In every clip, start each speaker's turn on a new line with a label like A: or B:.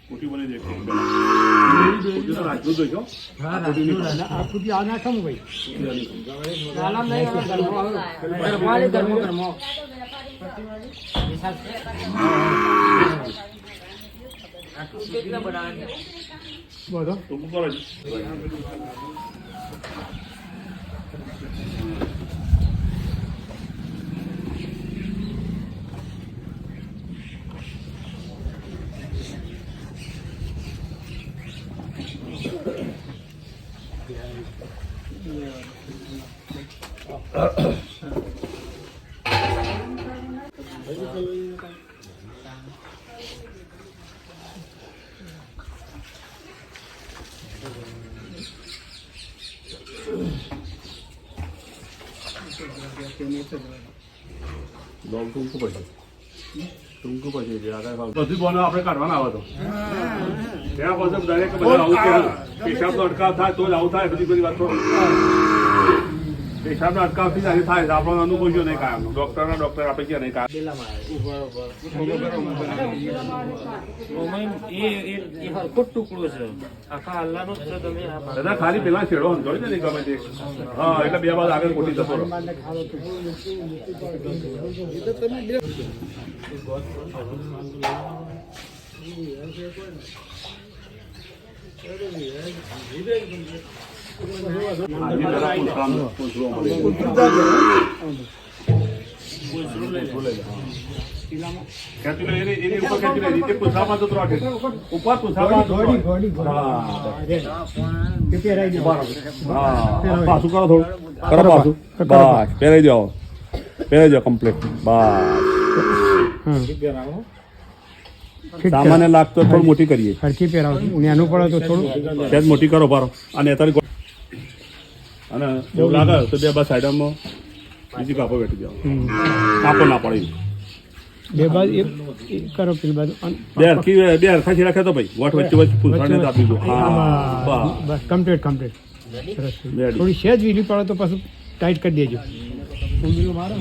A: મોટી બની દેખો તો રાજનું જોઈજો
B: આખું આ નાખમ ભાઈ
A: બધો તો કરો જ બધું બોનો આપણે કાઢવાના આવે તો ત્યાં પછી દરેક બધા આવું કેવું પેશાબનો અટકાવ થાય તો જ આવું થાય બધી વાત પેશાબનો અટકાવથી જ આવી થાય આપણો અનુભવ જો નહીં કાયમ ડોક્ટર આપણે ક્યાં નહીં કાયમ
C: ટુકડો છે આખા હલ્લાનો જ છે તમે
A: દાદા ખાલી પેલા છેડો સમજો ને ગમે તે હા એટલે બે બાદ આગળ ખોટી જતો રહો પાછું કરો થોડું કરો પાછું બસ પહેરાઈ દો કમ્પ્લીટ બસ સામાન્ય લાગતો થોડું મોટી કરીએ
B: ખર્ચી પહેરાવો નાનું પડે તો થોડું
A: સહેજ મોટી કરો પારો અને અત્યારે અને એવું લાગે તો બે બસ સાઈડમાં બીજી કાપો બેઠી જાઓ કાપો ના પડે
B: બે બાજુ એક કરો પેલી બાજુ
A: બે હરખા રાખે તો ભાઈ વોટ વચ્ચે પૂછવાને આપી દો હા
B: બસ કમ્પ્લીટ સરસ થોડી સહેજ વીલી પડે તો પાછું ટાઈટ કરી દેજો મારો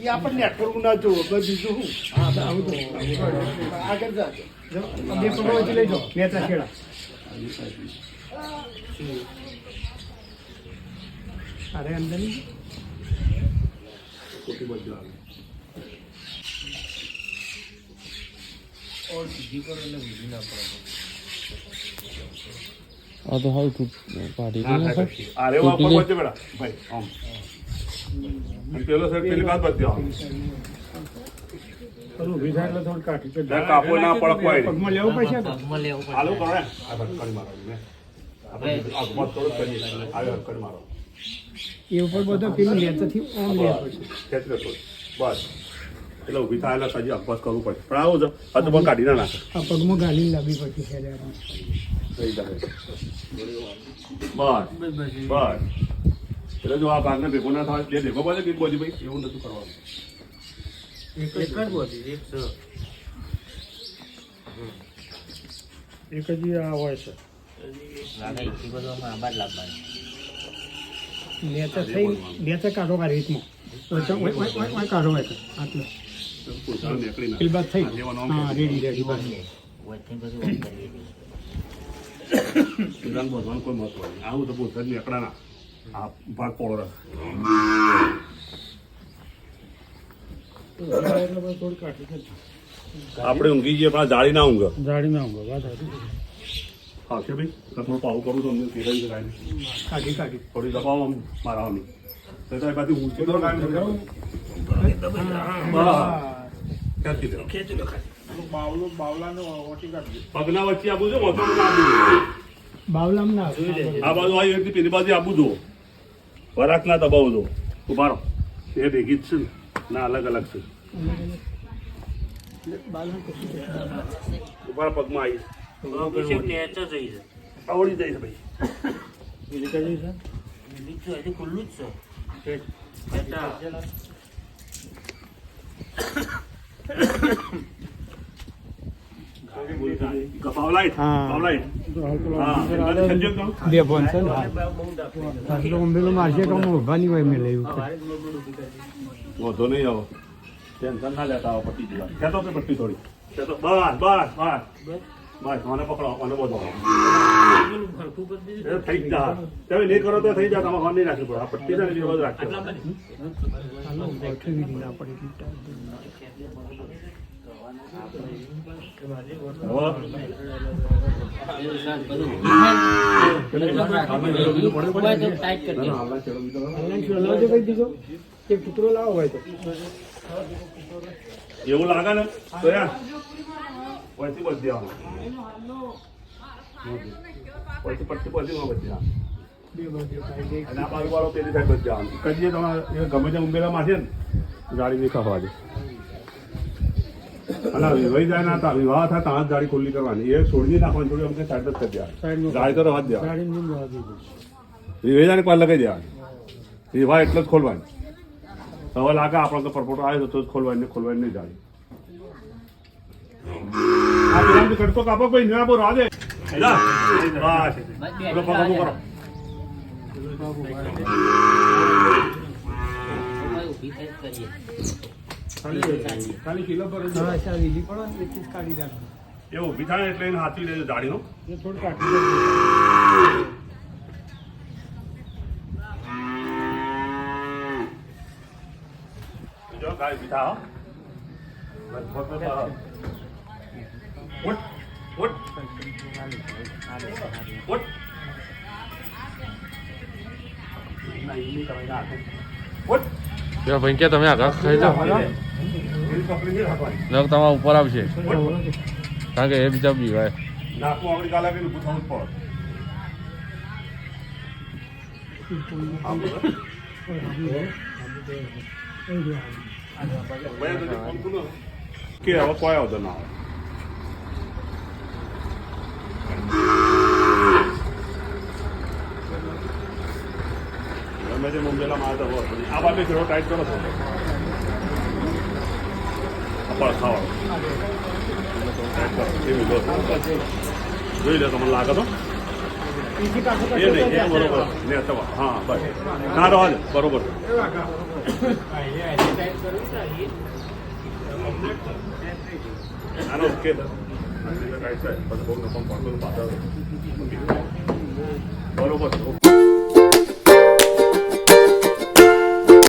B: આપણને નેટવર્ક ના જોવો બીજું આગળ જાજો બે પગો લઈ જાઓ નેતા ખેડા અરે અંદર નહીં
C: આ તો હાલ તું પાડી
A: અરે વાપર વચ્ચે બેડા ભાઈ આમ પેલો સર પેલી વાત બત્યો કાપો ના પડક હોય
B: પગમાં લેવું પડશે
A: આલુ કરો ને આ કરી મારો ને આપણે આ મત થોડું કરીએ આ કરી મારો
B: એ ઉપર બધો પેલું લેતાથી ઓમ લે પડશે
A: ખેંચી લો થોડું બસ એટલે ઊભી થાય એટલે સજી અભ્યાસ કરવું પડે પણ આવું છે આ તો પણ કાઢી ના નાખે
B: આ પગમાં ગાલી લાવવી પડશે
A: થઈ જાય બસ એટલે જો આ ભાગને ભેગો ના થાય બે ભેગો પડે કે બોજી ભાઈ એવું નથી કરવાનું
B: એક જ આ હોય છે લેતા થઈ લેતા કાઢો આ રીતમાં કાઢો હોય આટલો પેલી બાદ થઈ હા રેડી બસ
A: ભગવાન કોઈ મહત્વ નહીં આવું તો પૂછે નીકળાના આ ભાગ પોળો રહે આપણે ઊંઘી જઈએ પણ જાળી ના ઊંઘ
B: વાત
A: હા છે ભાઈ થોડું પાવું કરું તો અમને પીરાઈ શકાય
B: કાઢી
A: થોડી દબાવો મારાવાની તો પાછી ઊંચી તો કાંઈ ખેંચી લો પગના વચ્ચે આપું છું મોટો
B: બાવલામ ના
A: આ બાજુ આવી પેલી બાજુ આપું છું વરાક ના દબાવું દો ઉભા રહો એ ભેગી જ છે ના અલગ અલગ છે ઉભા પગમાં આવી આવડી જાય છે ભાઈ
C: ખુલ્લું જ છે
B: બે ફોન છે ને ઉભેલું મારશે તો હું ઉભા નહીં હોય મેં લેવું
A: વધો નહીં આવો ટેન્શન ના લેતા આવો પટ્ટી જેવા ખેતો કે પટ્ટી થોડી ખેતો બસ બસ બસ બસ મને પકડો મને બોલો
C: હરખું કરી દીધું.
A: એ થઈ જા તમે નહીં કરો તો થઈ જા તમે ફોન નહીં રાખી પડે આ પટ્ટી છે ને એ બધું રાખજો
B: ચાલો ગોઠવી ના પડે એટલી ટાઈમ.
C: ટાઈટ કરી દો.
B: ઓનલાઈન ચલાવજો કઈ દીધો એક ટુકડો લાવો હોય તો
A: એવું લાગે ને તો યાર પછી બધી દેવાનું પછી પટ્ટી બધી બધી
B: બે બાજુ કાઢી દે.
A: અને આ બાજુ વાળો પેલી સાઈડ બધી જવાનું કહીએ તમારે એ ગમે તે ઉંબેલામાં છે ને ગાડી નહીં ખાવા દે અને વિવાહ જાય ના વિવાહ થાય ત્યાં જ ગાડી ખુલ્લી કરવાની એ છોડી નાખવાની થોડી અમને સાઈડ જ કરી દેવાની
B: સાઈડમાં
A: ગાડી તો રવા જ દેવાની
B: ગાડીને જવા દીધું.
A: વિવાહ જાય પાર લગાવી દેવાની વિવાહ એટલે જ ખોલવાની હવે લાગે આપણો તો પરપોટો આવ્યો તો જ ખોલવાની નહીં ગાડી આ પેલા કડકો કાપો ભાઈ ના બોલો આજે
C: ઊભી થઈ કરીએ.
A: ખાલી કિલો પર
B: હા અચ્છા લીલી પડો ને એટલી જ કાઢી રાખો.
A: એ ઊભી થાય એટલે એને હાથી લેજો ગાડીનો
B: એ થોડું કાઢી દે.
A: જો ગાડી ઊભી થાય ઉઠ ઉઠ ઉઠ ઉઠ
D: જો ભાઈ કે તમે આગળ ખાઈ જાઓ જો તમારા ઉપર આવશે કારણ કે એ બીજા બીવાય
A: નાકું આગળ ગાલા કે ઊભું થવું પડે કે હવે કોઈ આવતો ના આવે ગમે તે મુંબઈલા મારતો હોય આ બાજુ થોડો ટાઈટ કરો છો ખાવા જોઈ લો તમને લાગે તો
B: બીજી પાસે
A: એ નહીં એ બરોબર ને હા બસ ના રહો બરોબર આનો ઓકે બરોબર